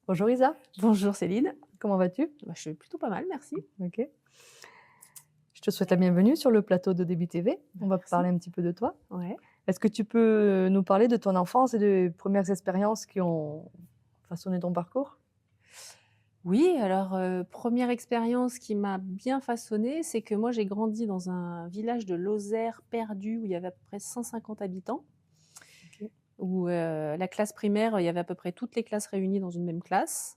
Bonjour Isa, Bonjour Céline. comment vas-tu? Bah, je suis plutôt pas mal, merci. OK. Je te souhaite la bienvenue sur le plateau de Début TV. Bah, On va merci. parler un petit peu de toi. Ouais. Est-ce que tu peux nous parler de ton enfance et des premières expériences qui ont façonné ton parcours? Oui, alors, 1re expérience qui m'a bien façonnée, c'est que moi j'ai grandi dans un village de Lozère perdu où il y avait à peu près 150 habitants, OK. où, la classe primaire, il y avait à peu près toutes les classes réunies dans une même classe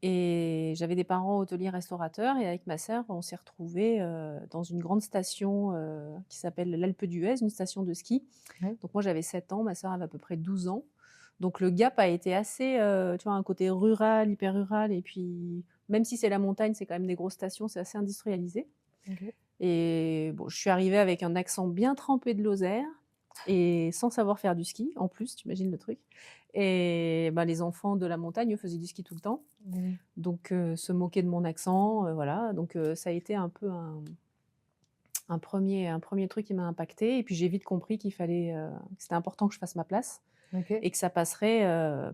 et j'avais des parents hôteliers restaurateurs et avec ma sœur, on s'est retrouvés, dans une grande station, qui s'appelle l'Alpe d'Huez, une station de ski. Ouais. Donc moi j'avais 7 ans, ma sœur avait à peu près 12 ans. Donc le gap a été assez, tu vois, un côté rural, hyper rural et puis même si c'est la montagne, c'est quand même des grosses stations, c'est assez industrialisé OK. et bon, je suis arrivée avec un accent bien trempé de Lozère et sans savoir faire du ski en plus, tu imagines le truc et bah, les enfants de la montagne, eux, faisaient du ski tout le temps, Oui. donc se moquaient de mon accent, voilà, donc ça a été un peu un premier truc qui m'a impactée et puis j'ai vite compris qu'il fallait, que c'était important que je fasse ma place OK. et que ça passerait,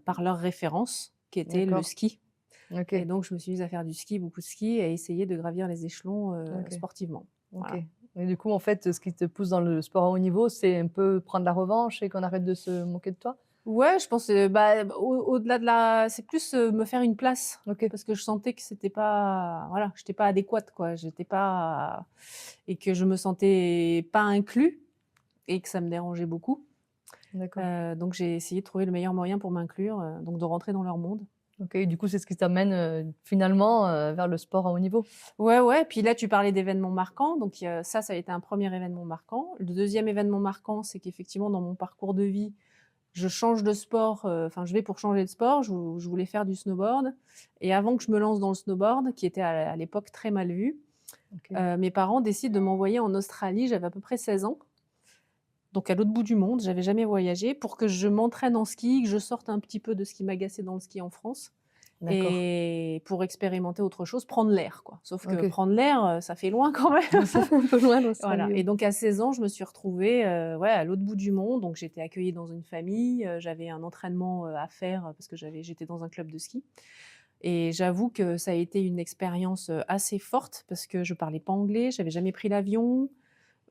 par leur référence qui était le D'accord. ski et OK. donc je me suis mise à faire du ski, beaucoup de ski et à essayer de gravir les échelons, OK. sportivement. OK. Voilà. Et du coup, en fait, ce qui te pousse dans le sport à haut niveau, c'est un peu prendre la revanche et qu'on arrête de se moquer de toi? Ouais, je pense, bah, au-delà de la c'est plus, me faire une place OK. parce que je sentais que c'était pas voilà, j'étais pas adéquate quoi, j'étais pas et que je me sentais pas inclus et que ça me dérangeait beaucoup, D'accord. donc j'ai essayé de trouver le meilleur moyen pour m'inclure, donc de rentrer dans leur monde. OK, et du coup, c'est ce qui t'amène, finalement, vers le sport à haut niveau? Ouais, ouais, puis là, tu parlais d'événements marquants, donc ça a été un premier événement marquant. Le deuxième événement marquant, c'est qu'effectivement, dans mon parcours de vie, je change de sport, enfin, je vais pour changer de sport. Je voulais faire du snowboard et avant que je me lance dans le snowboard, qui était à l'époque très mal vu, OK. mes parents décident de m'envoyer en Australie. J'avais à peu près 16 ans, donc à l'autre bout du monde, j'avais jamais voyagé, pour que je m'entraîne en ski, que je sorte un petit peu de ce qui m'agaçait dans le ski en France D'accord. et pour expérimenter autre chose, prendre l'air, quoi. Sauf que OK. prendre l'air, ça fait loin quand même. Ça fait un peu loin Voilà l'Australie, et ouais. donc à 16 ans, je me suis retrouvée, ouais, à l'autre bout du monde, donc j'étais accueillie dans une famille, j'avais un entraînement, à faire, parce que j'étais dans un club de ski et j'avoue que ça a été une expérience, assez forte parce que je parlais pas anglais, j'avais jamais pris l'avion.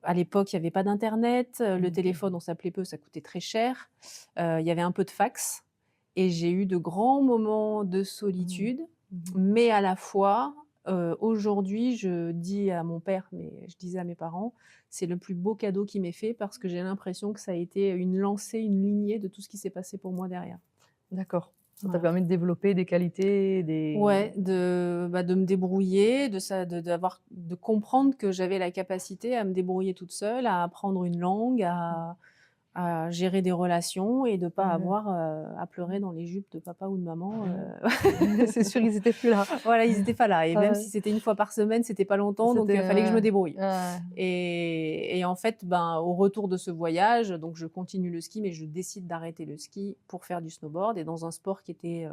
À l'époque, il y avait pas d'internet, le OK. téléphone, on s'appelait peu, ça coûtait très cher. Il y avait un peu de fax et j'ai eu de grands moments de Mmh. solitude, Mmh mh. mais à la fois, aujourd'hui, je dis à mon père, mais je disais à mes parents: «C'est le plus beau cadeau qui m'ait fait» parce que j'ai l'impression que ça a été une lancée, une lignée de tout ce qui s'est passé pour moi derrière. D'accord. Ça t'a Voilà. permis de développer des qualités, des Ouais, de me débrouiller, de comprendre que j'avais la capacité à me débrouiller toute seule, à apprendre une langue, à gérer des relations et de pas ouais. avoir, à pleurer dans les jupes de papa ou de maman, C'est sûr, ils étaient plus là. voilà, ils étaient pas là et Ah même ouais. si c'était une fois par semaine, c'était pas longtemps donc C'était fallait que je me ouais, débrouille ouais. et en fait, ben, au retour de ce voyage, donc je continue le ski mais je décide d'arrêter le ski pour faire du snowboard et dans un sport qui était,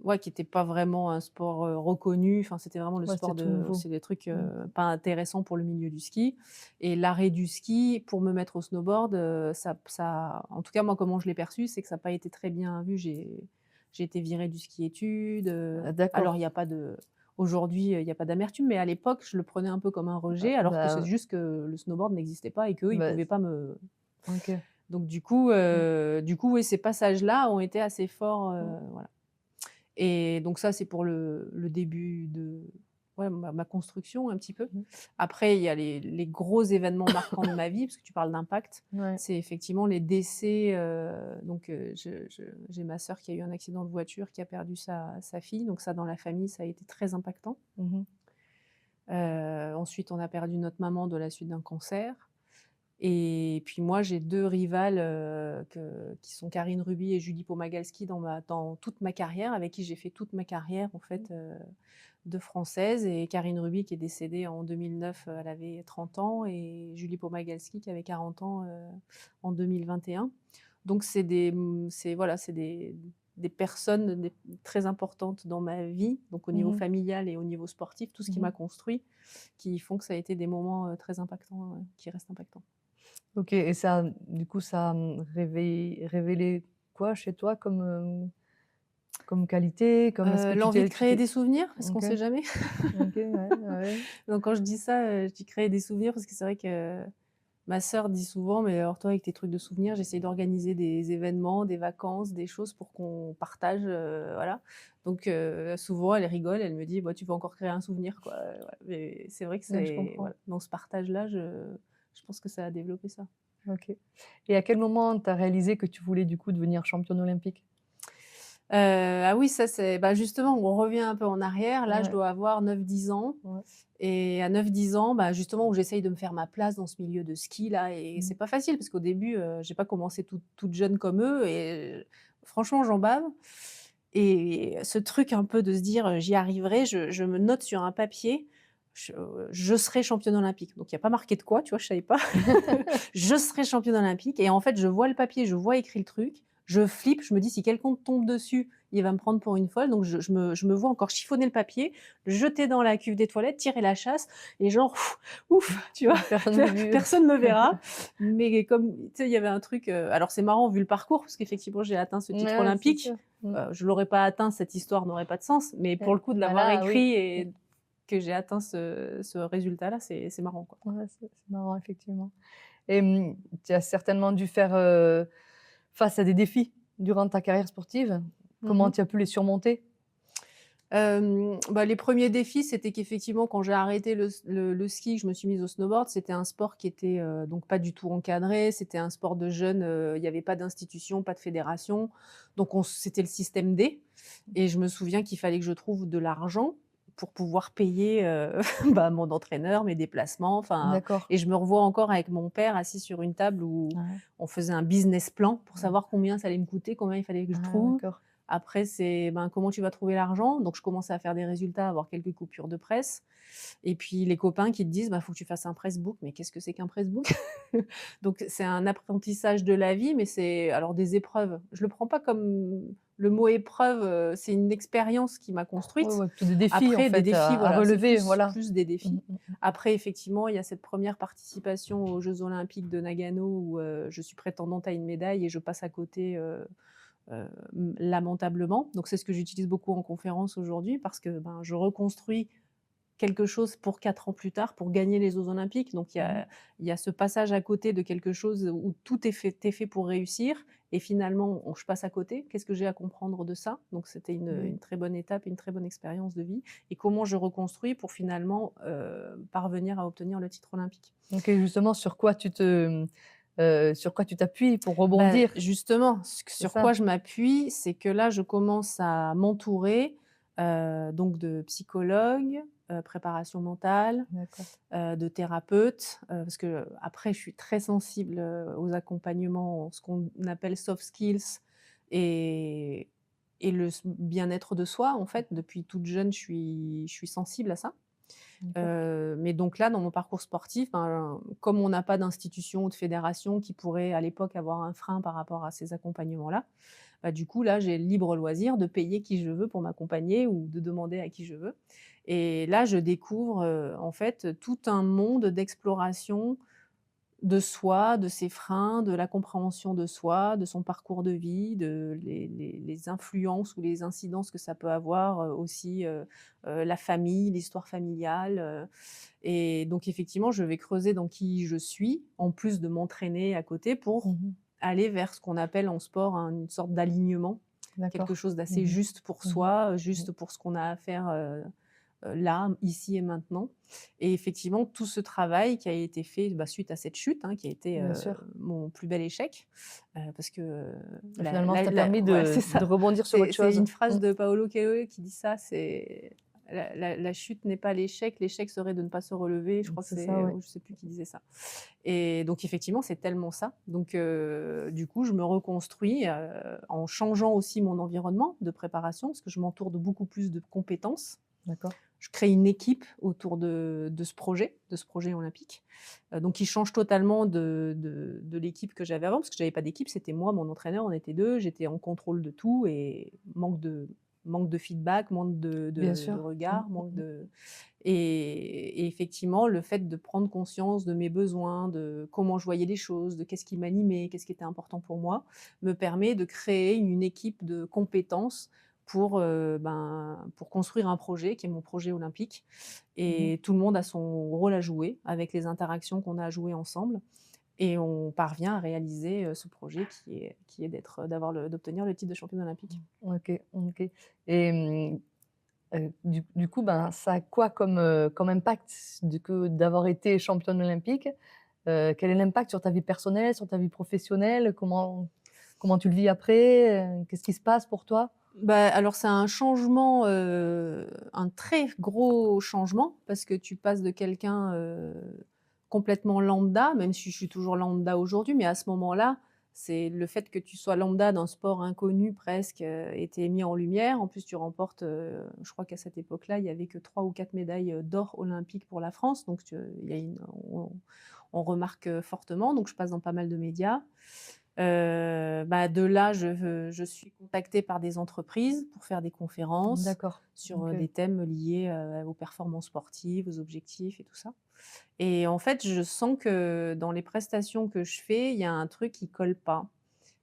ouais, qui était pas vraiment un sport, reconnu, enfin, c'était vraiment le Ouais, c'était sport tout de nouveau. c'est des trucs, Mmh. pas intéressants pour le milieu du ski et l'arrêt du ski pour me mettre au snowboard, ça en tout cas, moi, comment je l'ai perçu, c'est que ça a pas été très bien vu. J'ai été virée du ski études, alors D'accord. il y a pas de aujourd'hui, il y a pas d'amertume, mais à l'époque, je le prenais un peu comme un rejet alors que c'est Bah, juste que le snowboard n'existait pas et qu'eux, ils bah, pouvaient pas me OK. donc Mmh. du coup, oui, ces passages-là ont été assez forts, Mmh. voilà. Et donc ça, c'est pour le début de ouais, ma construction un petit peu. Mmh. Après, il y a les gros événements marquants de ma vie, parce que tu parles d'impact. Ouais. C'est effectivement les décès, donc j'ai ma sœur qui a eu un accident de voiture, qui a perdu sa fille, donc ça, dans la famille, ça a été très impactant. Mmh mh. Ensuite, on a perdu notre maman de la suite d'un cancer. Et puis moi, j'ai 2 rivales, qui sont Karine Ruby et Julie Pomagalski dans toute ma carrière, avec qui j'ai fait toute ma carrière en fait, de française et Karine Ruby qui est décédée en 2009, elle avait 30 ans et Julie Pomagalski qui avait 40 ans, en 2021. Donc c'est voilà, c'est des personnes très importantes dans ma vie, donc au Mmh niveau mh. familial et au niveau sportif, tout ce qui Mmh mh. m'a construit, qui font que ça a été des moments, très impactants, qui restent impactants. OK, et ça, du coup, ça a, réveillé quoi chez toi comme, Comme qualité, comme est-ce que L'envie de tu créer t'es des souvenirs, parce qu'on OK, sait jamais. OK, ouais, ouais. Donc quand je dis ça, je dis créer des souvenirs parce que c'est vrai que ma sœur dit souvent: «Mais alors toi avec tes trucs de souvenirs, j'essaye d'organiser des événements, des vacances, des choses pour qu'on partage, voilà». Donc souvent elle rigole, elle me dit: «Bah, tu peux encore créer un souvenir quoi», voilà. Mais c'est vrai que Ouais, je c'est comprends. voilà, dans ce partage-là, je pense que ça a développé ça. OK. Et à quel moment tu as réalisé que tu voulais du coup devenir championne olympique? Ah oui, ça c'est bah, justement, on revient un peu en arrière. Là, je Ouais, dois avoir 9, 10 ans ouais. et à 9, 10 ans, bah, justement, où j'essaye de me faire ma place dans ce milieu de ski là et Mmh. c'est pas facile parce qu'au début, j'ai pas commencé toute jeune comme eux et franchement, j'en bave et ce truc un peu de se dire, «J'y arriverai», je me note sur un papier, je je serai championne olympique. Donc il y a pas marqué de quoi, tu vois? Je savais pas. Je serai championne olympique et en fait, je vois le papier, je vois écrit le truc, je flippe, je me dis: «Si quelqu'un tombe dessus, il va me prendre pour une folle», donc je me vois encore chiffonner le papier, le jeter dans la cuve des toilettes, tirer la chasse et genre ouf, ouf, tu vois? Personne ne vu. Personne me verra, mais comme tu sais, il y avait un truc, alors c'est marrant vu le parcours parce qu'effectivement j'ai atteint ce titre Ouais, c'est olympique. sûr. Mmh. Je l'aurais pas atteint, cette histoire n'aurait pas de sens, mais pour le coup de Bah l'avoir là, oui. écrit Mmh. et que j'ai atteint ce résultat-là, c'est marrant, quoi. Ouais, c'est marrant effectivement. Et tu as certainement dû faire, face à des défis durant ta carrière sportive. Mmh Comment mh. tu as pu les surmonter? Bah, les premiers défis, c'était qu'effectivement, quand j'ai arrêté le ski, que je me suis mise au snowboard, c'était un sport qui était, donc pas du tout encadré. C'était un sport de jeunes, il y avait pas d'institution, pas de fédération. Donc c'était le système D et je me souviens qu'il fallait que je trouve de l'argent pour pouvoir payer, bah, mon entraîneur, mes déplacements, enfin D'accord. et je me revois encore avec mon père assis sur une table où Ouais. on faisait un business plan pour Mmh. savoir combien ça allait me coûter, combien il fallait que je Ah trouve. d'accord. Après, c'est, ben, comment tu vas trouver l'argent? Donc je commençais à faire des résultats, à avoir quelques coupures de presse et puis les copains qui te disent: «Bah, faut que tu fasses un pressbook». Mais qu'est-ce que c'est qu'un pressbook? Donc c'est un apprentissage de la vie, mais c'est alors des épreuves. Je le prends pas comme le mot épreuve, c'est une expérience qui m'a Ouais, construite. ouais, plutôt des défis en Après des fait défis, à voilà, c'est relever, plus voilà. plus des Mmh défis. mh, mmh. Après effectivement, il y a cette première participation aux Jeux olympiques de Nagano où, je suis prétendante à une médaille et je passe à côté, lamentablement. Donc c'est ce que j'utilise beaucoup en conférence aujourd'hui parce que, ben, je reconstruis quelque chose pour 4 ans plus tard pour gagner les Jeux olympiques. Donc Mmh mh. il y a ce passage à côté de quelque chose où tout est fait pour réussir et finalement je passe à côté. Qu'est-ce que j'ai à comprendre de ça? Donc c'était Oui. une très bonne étape, une très bonne expérience de vie et comment je reconstruis pour finalement, parvenir à obtenir le titre olympique. Donc et justement sur quoi tu t'appuies pour Bah, rebondir? justement, C'est sur quoi ça? je m'appuie, c'est que là, je commence à m'entourer, donc de psychologues, préparation mentale, D'accord. de thérapeutes, parce que après je suis très sensible, aux accompagnements, ce qu'on appelle soft skills et le bien-être de soi, en fait. Depuis toute jeune, je suis sensible à ça. D'accord. Mais donc là, dans mon parcours sportif, ben, comme on n'a pas d'institution ou de fédération qui pourrait à l'époque avoir un frein par rapport à ces accompagnements-là, bah, du coup là, j'ai le libre loisir de payer qui je veux pour m'accompagner ou de demander à qui je veux. Et là, je découvre, en fait, tout un monde d'exploration de soi, de ses freins, de la compréhension de soi, de son parcours de vie, de les influences ou les incidences que ça peut avoir, aussi, la famille, l'histoire familiale, et donc effectivement, je vais creuser dans qui je suis, en plus de m'entraîner à côté pour Mmh mh. aller vers ce qu'on appelle en sport une sorte d'alignement, quelque D'accord. chose Mmh d'assez mh. juste pour Mmh mh. soi, Mmh. juste pour ce qu'on a à faire, là, ici et maintenant. Et effectivement, tout ce travail qui a été fait, bah, suite à cette chute, hein, qui a été, Bien sûr. mon plus bel échec, parce que, Et la finalement, ça la t'a la permis ouais, c'est de ça. rebondir sur autre C'est chose. une phrase Mmh. de Paolo Coelho qui dit ça, c'est: «La chute n'est pas l'échec serait de ne pas se relever». Je crois que C'est ça, ouais. je sais plus qui disait ça. Et donc effectivement, c'est tellement ça. Donc du coup, je me reconstruis, en changeant aussi mon environnement de préparation, parce que je m'entoure de beaucoup plus de compétences. D'accord. Je crée une équipe autour de ce projet olympique, donc qui change totalement de l'équipe que j'avais avant, parce que j'avais pas d'équipe, c'était moi, mon entraîneur, on était 2, j'étais en contrôle de tout et manque de feedback, manque Bien de sûr. Mmh. regard, manque Mmh mh. de et effectivement, le fait de prendre conscience de mes besoins, de comment je voyais les choses, de qu'est-ce qui m'animait, qu'est-ce qui était important pour moi, me permet de créer une équipe de compétences pour construire un projet qui est mon projet olympique Mmh. et tout le monde a son rôle à jouer avec les interactions qu'on a à jouer ensemble et on parvient à réaliser, ce projet qui est d'obtenir le titre de championne olympique. OK, OK. Et du coup, ben, ça a quoi comme impact d'avoir été championne olympique? Quel est l'impact sur ta vie personnelle, sur ta vie professionnelle? Comment tu le vis après? Qu'est-ce qui se passe pour toi? Bah, alors c'est un changement, un très gros changement parce que tu passes de quelqu'un, complètement lambda, même si je suis toujours lambda aujourd'hui, mais à ce moment-là, c'est le fait que tu sois lambda d'un sport inconnu presque, et tu mis en lumière. En plus, tu remportes, je crois qu'à cette époque-là, il y avait que 3 ou 4 médailles, d'or olympiques pour la France, donc il y a on remarque, fortement, donc je passe dans pas mal de médias. Bah, de là, je suis contactée par des entreprises pour faire des conférences D'accord. sur, OK. des thèmes liés, aux performances sportives, aux objectifs et tout ça. Et en fait, je sens que dans les prestations que je fais, il y a un truc qui colle pas.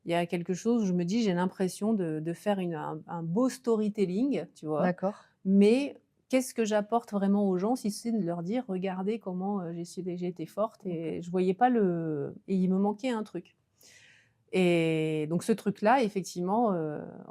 Il y a quelque chose où je me dis: «J'ai l'impression de faire un beau storytelling», tu vois? D'accord. Mais qu'est-ce que j'apporte vraiment aux gens si c'est de leur dire: «Regardez comment, j'ai été forte» OK. et je voyais pas et il me manquait un truc. Et donc ce truc-là, effectivement,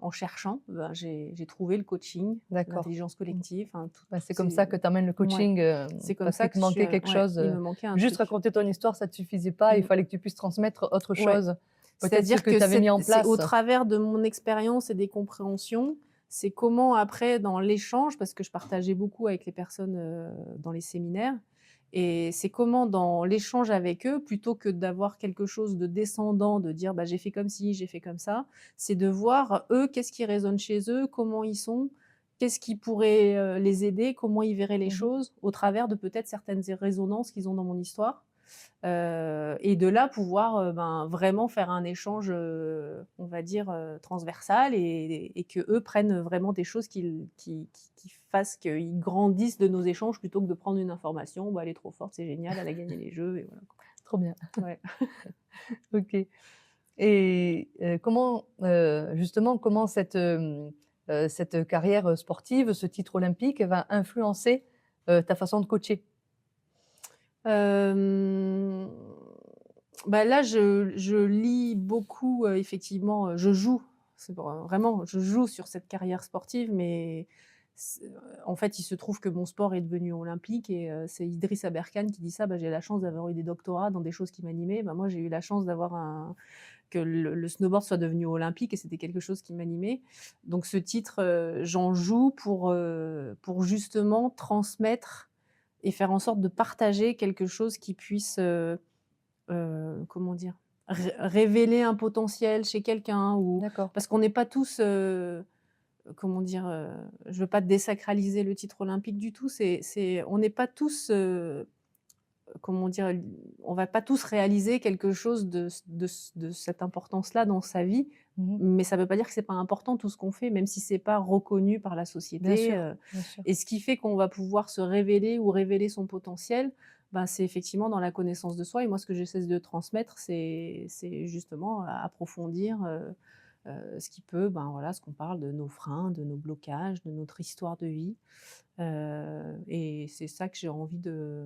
en cherchant, ben, j'ai trouvé le coaching, D'accord. l'intelligence Mmh. collective, enfin Bah, toutes c'est comme ces ça que tu amènes le ouais, coaching, c'est comme parce ça qu'il que te manquait quelque ouais, chose, il me manquait un juste truc. raconter ton histoire, ça ne te suffisait pas, il Mmh, fallait que tu puisses transmettre autre ouais. chose. Peut-être ce C'est-à-dire que que tu avais mis en c'est au place. travers de mon expérience et des compréhensions, c'est comment après dans l'échange, parce que je partageais beaucoup avec les personnes, dans les séminaires et c'est comment dans l'échange avec eux, plutôt que d'avoir quelque chose de descendant, de dire: «Bah, j'ai fait comme ci, j'ai fait comme ça», c'est de voir eux, qu'est-ce qui résonne chez eux, comment ils sont, qu'est-ce qui pourrait, les aider, comment ils verraient les Mmh mh. choses, au travers de peut-être certaines résonances qu'ils ont dans mon histoire. Et de là pouvoir, ben, vraiment faire un échange, on va dire, transversal et qu'eux prennent vraiment des choses qui fassent qu'ils grandissent de nos échanges plutôt que de prendre une information: «Bah, elle est trop forte, c'est génial, elle a gagné les jeux» et voilà quoi. Trop bien. Ouais. OK. Et justement, comment cette carrière sportive, ce titre olympique va influencer, ta façon de coacher? Hem, Bah, là, je lis beaucoup, effectivement, je joue. C'est vraiment, je joue sur cette carrière sportive, mais en fait, il se trouve que mon sport est devenu olympique et c'est Idriss Aberkane qui dit ça. Bah, j'ai la chance d'avoir eu des doctorats dans des choses qui m'animaient. Bah, moi, j'ai eu la chance d'avoir que le snowboard soit devenu olympique et c'était quelque chose qui m'animait. Donc ce titre, j'en joue pour justement transmettre et faire en sorte de partager quelque chose qui puisse, comment dire? Révéler un potentiel chez quelqu'un ou D'accord. parce qu'on n'est pas tous, comment dire? Je veux pas désacraliser le titre olympique du tout, on n'est pas tous, comment dire? On va pas tous réaliser quelque chose de cette importance-là dans sa vie, Mmh mh. mais ça veut pas dire que c'est pas important tout ce qu'on fait, même si c'est pas reconnu par la Bien société, sûr, bien sûr. et ce qui fait qu'on va pouvoir se révéler ou révéler son potentiel, ben, c'est effectivement dans la connaissance de soi et moi ce que j'essaie de transmettre, c'est justement approfondir, ce qui peut, ben, voilà, ce qu'on parle de nos freins, de nos blocages, de notre histoire de vie, et c'est ça que j'ai envie de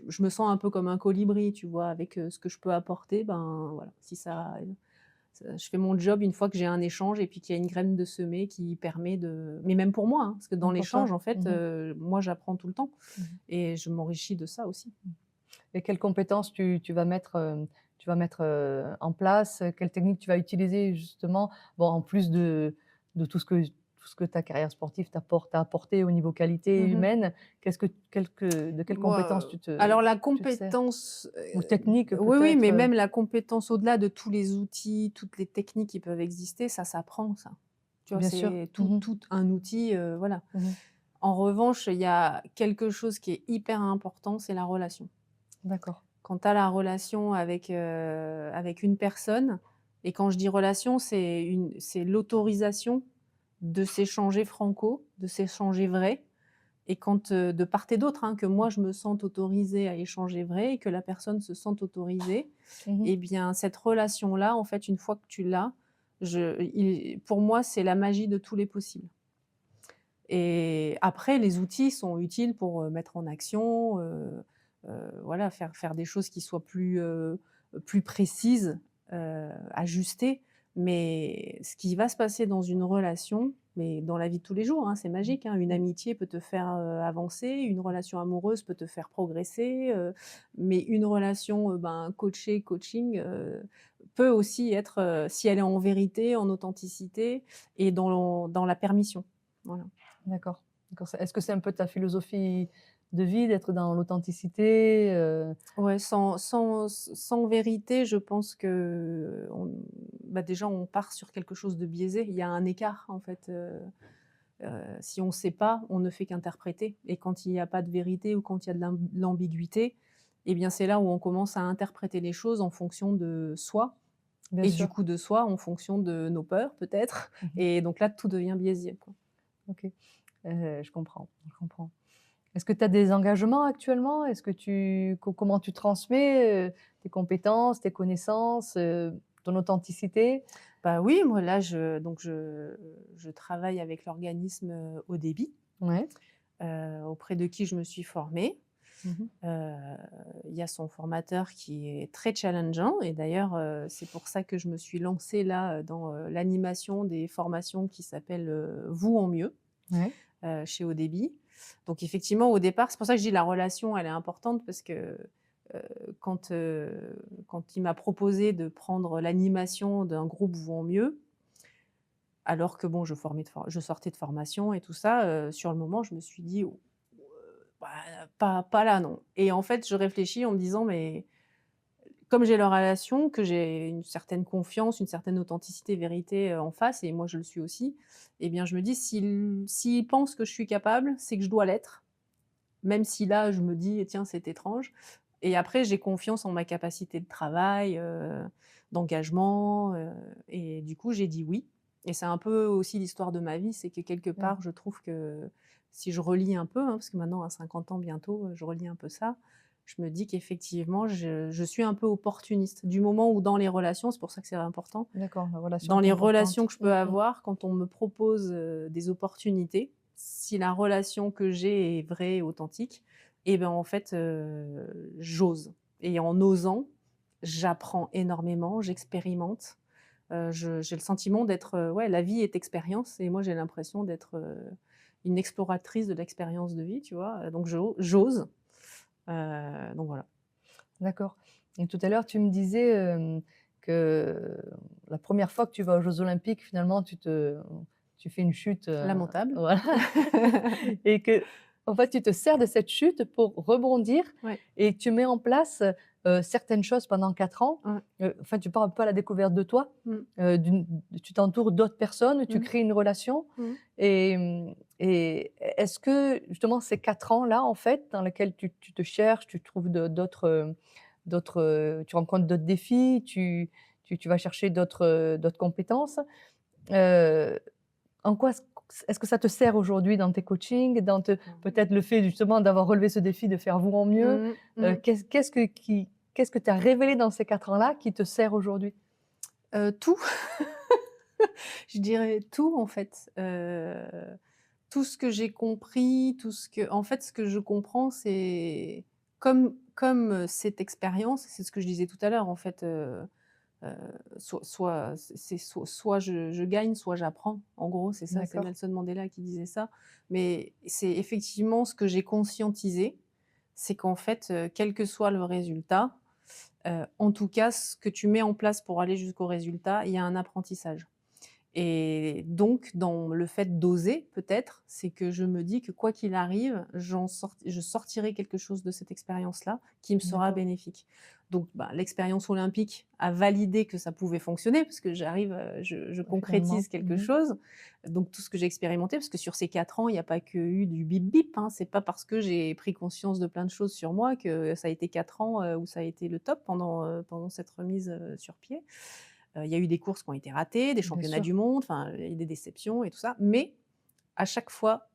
je me sens un peu comme un colibri, tu vois? Avec, ce que je peux apporter, ben, voilà, si je fais mon job une fois que j'ai un échange et puis qu'il y a une graine de semée qui permet de mais même pour moi, hein, parce que dans Même pour toi? l'échange, en fait, Mmh mh. moi, j'apprends tout le temps Mmh mh. et je m'enrichis de ça aussi. Et quelles compétences tu vas mettre, en place? Quelles techniques tu vas utiliser justement? Bon, en plus de tout ce que ta carrière sportive t'a apporté au niveau qualité Mmh mh. humaine, de quelles Moi, compétences alors la tu te sers? compétence, Ou techniques oui, oui, peut-être, mais même la compétence au-delà de tous les outils, toutes les techniques qui peuvent exister, ça s'apprend ça. Tu vois? Bien sûr. C'est Mmh mh. tout un outil, voilà. Mmh mh. En revanche, il y a quelque chose qui est hyper important, c'est la relation. D'accord. Quand tu as la relation avec une personne et quand je dis relation, c'est l'autorisation de s'échanger franco, de s'échanger vrai et quand, de part et d'autre, hein, que moi je me sente autorisée à échanger vrai et que la personne se sente autorisée Mmh mh. et bien cette relation-là, en fait, une fois que tu l'as, Pour moi, c'est la magie de tous les possibles. Et après, les outils sont utiles pour, mettre en action, voilà, faire des choses qui soient plus précises, ajustées. Mais ce qui va se passer dans une relation, mais dans la vie de tous les jours, hein, c'est magique, hein. Une amitié peut te faire, avancer, une relation amoureuse peut te faire progresser, mais une relation, coaching, peut aussi être, si elle est en vérité, en authenticité et dans la permission. Voilà. D'accord, d'accord. Est-ce que c'est un peu ta philosophie de vie d'être dans l'authenticité? Ouais, sans vérité, je pense déjà, on part sur quelque chose de biaisé. Il y a un écart, en fait, si on ne sait pas, on ne fait qu'interpréter et quand il y a pas de vérité ou quand il y a de l'ambiguïté, eh bien, c'est là où on commence à interpréter les choses en fonction de soi Bien et du sûr. coup de soi en fonction de nos peurs, peut-être Mmh. et donc là, tout devient biaisé, quoi. OK. Je comprends, je comprends. Est-ce que tu as des engagements actuellement? Est-ce que comment tu transmets, tes compétences, tes connaissances, ton authenticité? Bah, oui, moi, là, je travaille avec l'organisme, Haut Débit, Ouais. auprès de qui je me suis formée. Mmh. Heu, il y a son formateur qui est très challengeant et d'ailleurs, c'est pour ça que je me suis lancée là, dans, l'animation des formations qui s'appellent, Vous en mieux, Ouais. chez Odébi. Donc effectivement, au départ, c'est pour ça que je dis la relation, elle est importante parce que, heu, quand, heu, quand il m'a proposé de prendre l'animation d'un groupe Vous en mieux, alors que bon, je sortais de formation et tout ça, sur le moment, je me suis dit: bah, pas là, non. Et en fait, je réfléchis en me disant: «Mais comme j'ai leur relation, que j'ai une certaine confiance, une certaine authenticité, vérité, en face et moi je le suis aussi, et bien je me dis s'ils pensent que je suis capable, c'est que je dois l'être». Même si là, je me dis: «Tiens, c'est étrange» et après j'ai confiance en ma capacité de travail, d'engagement, et du coup j'ai dit «oui» et c'est un peu aussi l'histoire de ma vie, c'est que quelque Ouais. part je trouve que si je relis un peu, hein, parce que maintenant à 50 ans bientôt, je relis un peu ça, je me dis qu'effectivement je suis un peu opportuniste. Du moment où dans les relations, c'est pour ça que c'est important, D'accord, la relation dans est les relations importante. que je peux Mmh. avoir, quand on me propose, des opportunités, si la relation que j'ai est vraie et authentique, et ben, en fait, j'ose et en osant, j'apprends énormément, j'expérimente, j'ai le sentiment d'être, ouais, la vie est expérience et moi j'ai l'impression d'être, une exploratrice de l'expérience de vie, tu vois? Donc j'ose, donc voilà. D'accord. Et tout à l'heure, tu me disais, que la première fois que tu vas aux Jeux olympiques, finalement, tu fais une chute, Lamentable. voilà, et qu'en fait, tu te sers de cette chute pour rebondir Ouais, et tu mets en place, certaines choses pendant 4 ans. ouais. Enfin, tu pars un peu à la découverte de toi, Mmh. tu t'entoures d'autres personnes, tu Mmh. crées une relation Mmh. et est-ce que justement ces 4 ans-là, en fait, dans lesquels tu te cherches, tu trouves tu rencontres d'autres défis, tu vas chercher d'autres compétences, heu, en quoi est-ce que ça te sert aujourd'hui dans tes coachings, peut-être le fait justement d'avoir relevé ce défi de faire vous en mieux? Mmh. Mmh. Qu'est-ce que tu as révélé dans ces 4 ans-là qui te sert aujourd'hui? Tout, je dirais tout en fait, tout ce que j'ai compris, tout ce que en fait, ce que je comprends, c'est cette expérience, c'est ce que je disais tout à l'heure en fait, heu, soit je gagne, soit j'apprends. En gros, c'est ça, c'est D'accord, Nelson Mandela qui disait ça. Mais c'est effectivement ce que j'ai conscientisé, c'est qu'en fait, quel que soit le résultat, en tout cas, ce que tu mets en place pour aller jusqu'au résultat, il y a un apprentissage. Et donc dans le fait d'oser peut-être, c'est que je me dis que quoi qu'il arrive, je sortirai quelque chose de cette expérience-là qui me sera d'accord. bénéfique. Donc bah, l'expérience olympique a validé que ça pouvait fonctionner parce que j'arrive, je Finalement. concrétise quelque Mmh. chose. Donc tout ce que j'ai expérimenté, parce que sur ces 4 ans, il n'y a pas que eu du bip bip, hein. C'est pas parce que j'ai pris conscience de plein de choses sur moi que ça a été 4 ans, où ça a été le top pendant cette remise, sur pied. Il y a eu des courses qui ont été ratées, des Bien championnats sûr. du monde, enfin, il y a eu des déceptions et tout ça, mais à chaque fois,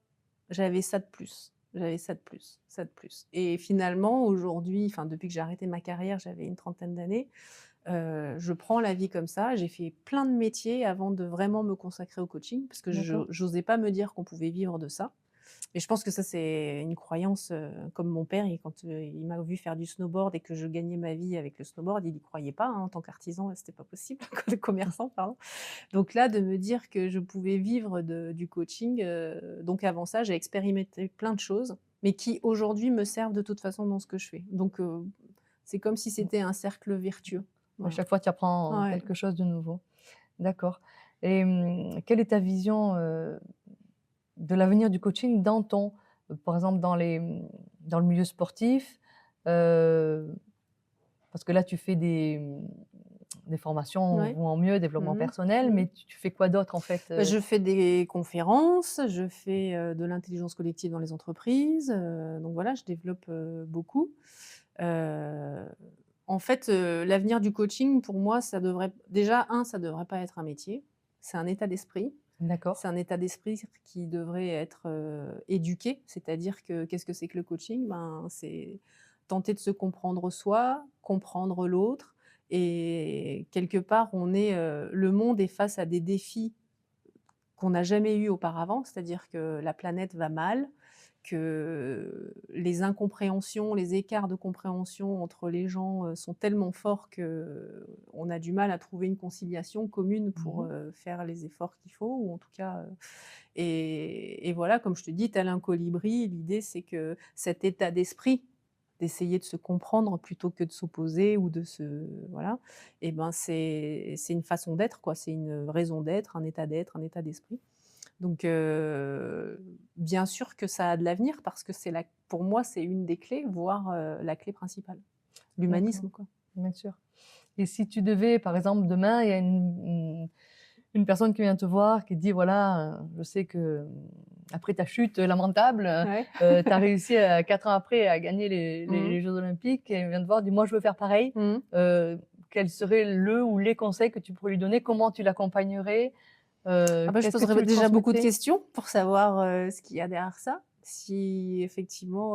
j'avais ça de plus. J'avais ça de plus, ça de plus et finalement aujourd'hui, enfin depuis que j'ai arrêté ma carrière, j'avais une trentaine d'années, Je prends la vie comme ça. J'ai fait plein de métiers avant de vraiment me consacrer au coaching parce que je D'accord. j'osais pas me dire qu'on pouvait vivre de ça. Mais je pense que ça, c'est une croyance, comme mon père, quand, il m'a vu faire du snowboard et que je gagnais ma vie avec le snowboard, il y croyait pas, hein, en tant qu'artisan, c'était pas possible, de commerçant, pardon. Donc là, de me dire que je pouvais vivre du coaching, donc avant ça, j'ai expérimenté plein de choses, mais qui aujourd'hui me servent de toute façon dans ce que je fais. Donc c'est comme si c'était un cercle vertueux. À Voilà. chaque fois, tu apprends Ouais. quelque chose de nouveau. D'accord. Et quelle est ta vision, de l'avenir du coaching dans ton par exemple dans le milieu sportif? Heu, Parce que là, tu fais des formations Ouais. vont en mieux, développement Mmh mh. personnel, Mmh. mais tu fais quoi d'autre en fait, Bah, je fais des conférences, je fais, de l'intelligence collective dans les entreprises, donc voilà, je développe, beaucoup. Heu, En fait, l'avenir du coaching pour moi, ça devrait déjà ça devrait pas être un métier, c'est un état d'esprit. D'accord. C'est un état d'esprit qui devrait être, éduqué. C'est-à-dire que qu'est-ce que c'est que le coaching? Ben, c'est tenter de se comprendre soi, comprendre l'autre et quelque part le monde est face à des défis qu'on n'a jamais eu auparavant, c'est-à-dire que la planète va mal, que les incompréhensions, les écarts de compréhension entre les gens, sont tellement forts qu'on a du mal à trouver une conciliation commune pour, Mmh. faire les efforts qu'il faut ou en tout cas, et voilà, comme je te dis, tel un colibri, l'idée c'est que cet état d'esprit, d'essayer de se comprendre plutôt que de s'opposer ou de se voilà, et ben, c'est une façon d'être quoi, c'est une raison d'être, un état d'esprit. Donc bien sûr que ça a de l'avenir parce que pour moi, c'est une des clés, voire, la clé principale. D'accord, L'humanisme, quoi. bien sûr. Et si tu devais, par exemple, demain, il y a une personne qui vient te voir, qui te dit: «Voilà, je sais que, après ta chute lamentable, Ouais. tu as réussi, 4 ans après à gagner les Mmh. les jeux olympiques» et elle vient te voir, dit: «Moi, je veux faire pareil». Mmh. Quel serait le ou les conseils que tu pourrais lui donner? Comment tu l'accompagnerais? Ah bah, je Qu'est-ce que tu poserais lui déjà beaucoup de transmettrais? questions pour savoir, ce qu'il y a derrière ça. Si effectivement,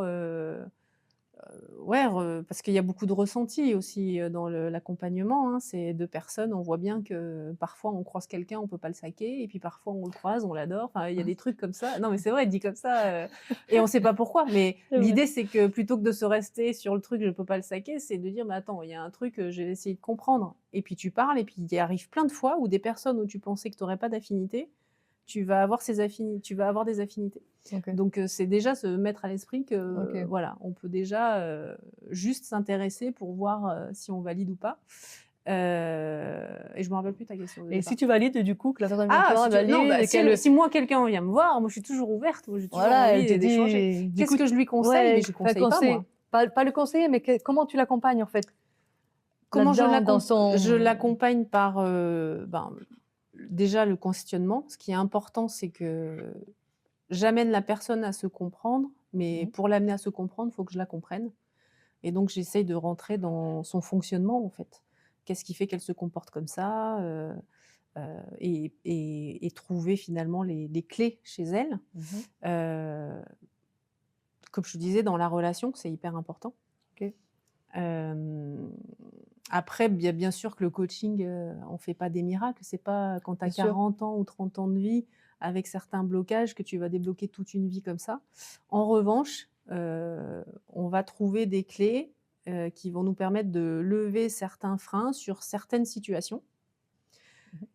ouais, parce qu'il y a beaucoup de ressentis aussi, dans l'accompagnement, hein. C'est 2 personnes, on voit bien que parfois on croise quelqu'un, on peut pas le saquer et puis parfois on le croise, on l'adore. Enfin, il y a des trucs comme ça. Non, mais c'est vrai, dit comme ça, et on sait pas pourquoi. Mais C'est vrai. l'idée, c'est que plutôt que de se rester sur le truc: «Je peux pas le saquer», c'est de dire: «Mais attends, il y a un truc, je vais essayer de comprendre» et puis tu parles et puis il arrive plein de fois où des personnes où tu pensais que tu aurais pas d'affinité, tu vas avoir des affinités. OK, Donc c'est déjà se mettre à l'esprit que, OK. voilà, on peut déjà, juste s'intéresser pour voir, si on valide ou pas. Et je me rappelle plus ta question de Et si départ. tu valides, du coup, que la personne vient te Ah, voir, si elle tu non, valide bah, et qu'elle, si moi quelqu'un vient me voir, moi je suis toujours ouverte, moi j'ai toujours voilà, elle te envie d'échanger. dit du Qu'est-ce coup que je lui conseille? Mais ouais, je enfin conseille pas conseil, moi. pas le conseiller, mais comment tu l'accompagnes, en fait, Comment là-dedans, dans je son l'accompagne par, déjà le questionnement. Ce qui est important, c'est que j'amène la personne à se comprendre, mais mmh pour l'amener à se comprendre, il faut que je la comprenne et donc j'essaye de rentrer dans son fonctionnement, en fait. Qu'est-ce qui fait qu'elle se comporte comme ça? Et trouver finalement les clés chez elle. mh. Heu, Comme je te disais, dans la relation, c'est hyper important. OK, Hem, Après, bien sûr que le coaching, on fait pas des miracles. C'est pas quand tu as bien sûr. 40 ans ou 30 ans de vie, avec certains blocages, que tu vas débloquer toute une vie comme ça. En revanche, on va trouver des clés, qui vont nous permettre de lever certains freins sur certaines situations Mmh.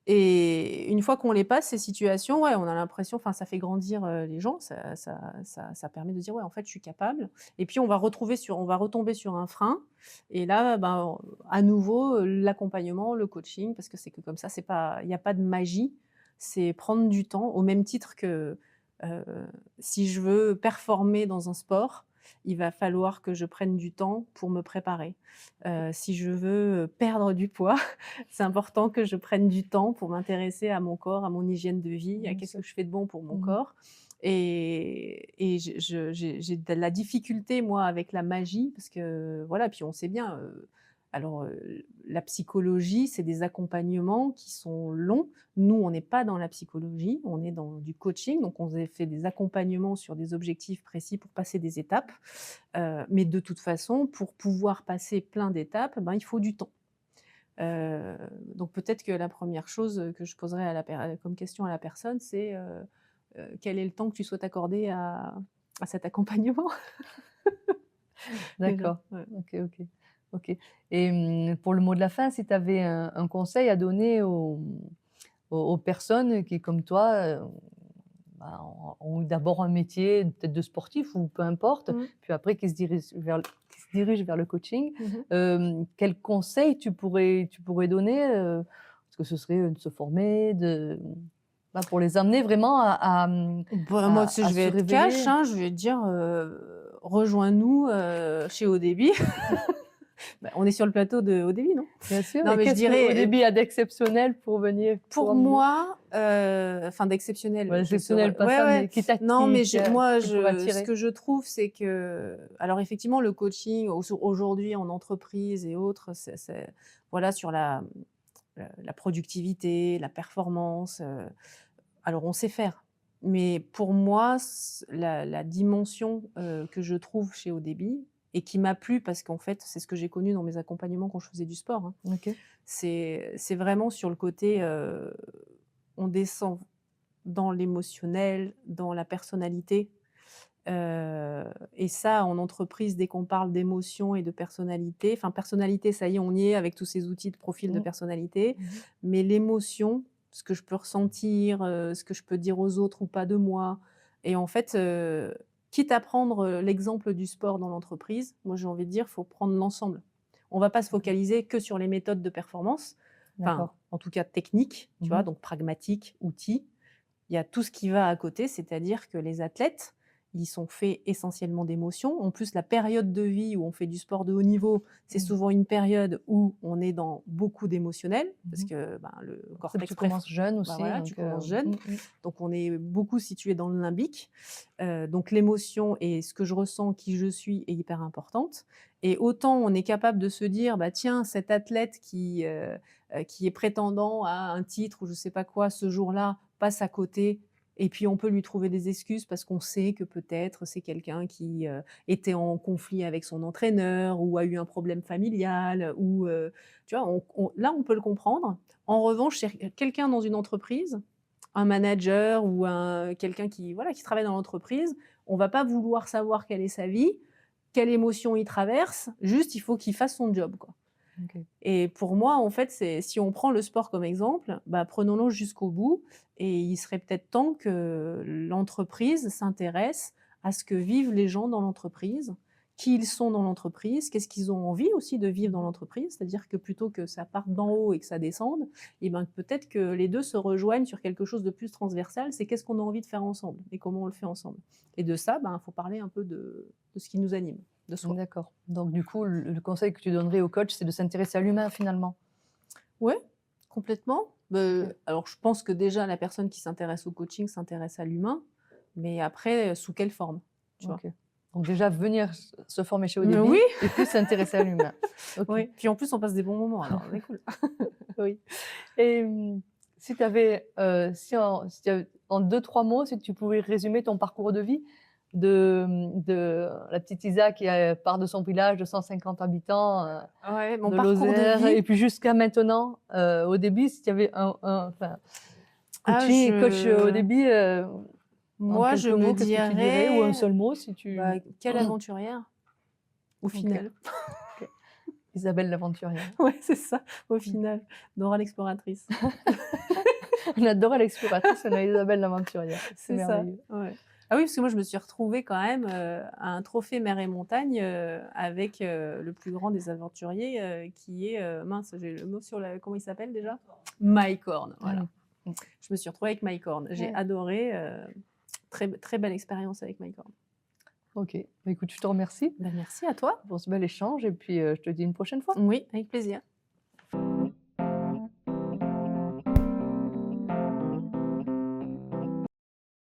et une fois qu'on les passe, ces situations, ouais, on a l'impression enfin, ça fait grandir, les gens, ça permet de dire: «Ouais, en fait, je suis capable» et puis on va retomber sur un frein et là, ben, à nouveau, l'accompagnement, le coaching, parce que c'est que comme ça, c'est pas il y a pas de magie. C'est prendre du temps au même titre que, heu, si je veux performer dans un sport, il va falloir que je prenne du temps pour me préparer. Si je veux, perdre du poids, c'est important que je prenne du temps pour m'intéresser à mon corps, à mon hygiène de vie, à Bien qu'est-ce sûr. que je fais de bon pour mon Mmh. corps et j'ai de la difficulté moi avec la magie parce que voilà, puis on sait bien, alors, la psychologie, c'est des accompagnements qui sont longs. Nous, on n'est pas dans la psychologie, on est dans du coaching, donc on fait des accompagnements sur des objectifs précis pour passer des étapes, mais de toute façon, pour pouvoir passer plein d'étapes, ben, il faut du temps. Donc peut-être que la première chose que je poserais comme question à la personne, c'est, quel est le temps que tu souhaites accorder à cet accompagnement? Déjà, D'accord. ouais. OK, OK. OK et pour le mot de la fin, si tu avais un conseil à donner aux personnes qui, comme toi, bah, ont d'abord un métier peut-être de sportif ou peu importe, Mmh. puis après qui se dirigent vers le coaching. Mmh mh. Quels conseils tu pourrais donner, est-ce que ce serait, de se former, bah, pour les amener vraiment Bah, moi, tu à sais, à je vais se être cash, révéler? hein, je vais te dire, rejoins-nous, chez Odébi. Bah, on est sur le plateau de Odébi, non? Bien sûr, Non, et mais je qu'est-ce qu'au dirais, début il y a d'exceptionnel pour venir pour pour amener moi, enfin ouais, d'exceptionnel, je exceptionnel, saurais pas ouais, ça, ouais. mais qui t'a Non, mais qui a moi, qui pourrait ce attirer? que je trouve, c'est que alors effectivement, le coaching aujourd'hui en entreprise et autres, c'est voilà, sur la productivité, la performance, alors on sait faire. Mais pour moi, la dimension, que je trouve chez Odébi et qui m'a plu parce qu'en fait, c'est ce que j'ai connu dans mes accompagnements quand je faisais du sport, hein. OK. C'est vraiment sur le côté, on descend dans l'émotionnel, dans la personnalité, et ça en entreprise, dès qu'on parle d'émotion et de personnalité, enfin personnalité, ça y est, on y est avec tous ces outils de profil de Mmh. personnalité, Mmh mh. mais l'émotion, ce que je peux ressentir, ce que je peux dire aux autres ou pas de moi et en fait, quitte à prendre, l'exemple du sport dans l'entreprise, moi j'ai envie de dire, faut prendre l'ensemble. On va pas se OK. focaliser que sur les méthodes de performance, enfin, D'accord. en tout cas techniques, tu Mmh vois? mh. Donc pragmatique, outils. Il y a tout ce qui va à côté, c'est-à-dire que les athlètes, ils sont faits essentiellement d'émotions. En plus, la période de vie où on fait du sport de haut niveau, c'est Mmh. souvent une période où on est dans beaucoup d'émotionnel parce Mmh. que, ben, le C'est que tu cortex commences jeune bah, aussi, voilà, tu donc commences jeune, mmh. donc on est beaucoup situé dans le limbique. Donc l'émotion et ce que je ressens, qui je suis est hyper importante et autant on est capable de se dire: «Bah, tiens, cet athlète qui est prétendant à un titre ou je sais pas quoi, ce jour-là, passe à côté» et puis on peut lui trouver des excuses parce qu'on sait que peut-être c'est quelqu'un qui, était en conflit avec son entraîneur ou a eu un problème familial ou, tu vois? Là, on peut le comprendre. En revanche, chez quelqu'un dans une entreprise, un manager ou quelqu'un qui, voilà, qui travaille dans l'entreprise, on va pas vouloir savoir quelle est sa vie, quelle émotion il traverse, juste il faut qu'il fasse son job, quoi. OK. Et pour moi, en fait, c'est si on prend le sport comme exemple, bah, prenons-le jusqu'au bout et il serait peut-être temps que l'entreprise s'intéresse à ce que vivent les gens dans l'entreprise, qui ils sont dans l'entreprise, qu'est-ce qu'ils ont envie aussi de vivre dans Mmh. l'entreprise. C'est-à-dire que plutôt que ça parte d'en haut et que ça descende, et ben, peut-être que les 2 se rejoignent sur quelque chose de plus transversal, c'est qu'est-ce qu'on a envie de faire ensemble et comment on le fait ensemble. Et de ça, ben, il faut parler un peu de ce qui nous anime, de soi. D'accord. Donc du coup, le conseil que tu donnerais au coach, c'est de s'intéresser à l'humain finalement? Ouais, complètement. OK. Alors je pense que déjà la personne qui s'intéresse au coaching s'intéresse à l'humain, mais après, sous quelle forme, tu vois? OK. Donc déjà venir se former chez Mais oui! ODB et puis s'intéresser à l'humain. OK. Oui, puis en plus on passe des bons moments alors c'est cool. Oui et si tu avais, si tu avais en 2-3 mots, si tu pouvais résumer ton parcours de vie de la petite Isa qui, part de son village de 150 habitants, Ouais, mon de parcours de Lozère vie, et puis jusqu'à maintenant, au début, si tu avais enfin ah coach, au je début, en moi je quelques me mots, qu'est-ce que tu dirais? Ou un dirais, seul mot si tu bah, quelle aventurière, au OK, final. OK. Isabelle l'aventurière. Ouais, c'est ça, au Mmh. final, Dora l'exploratrice. On a Dora l'exploratrice, on a Isabelle l'aventurière. C'est C'est ça, merveilleux. ouais. Ah oui, parce que moi je me suis retrouvée quand même, à un trophée mer et montagne, avec, le plus grand des aventuriers, qui est, mince, j'ai le mot sur la comment il s'appelle déjà? Mike Horn, Ah voilà. oui. Mmh. Je me suis retrouvée avec Mike Horn. J'ai Ouais. adoré, très très belle expérience avec Mike Horn. OK. Bah, écoute, je te remercie Bah, merci à toi. pour ce bel échange et puis, je te dis une prochaine fois. Oui, avec plaisir.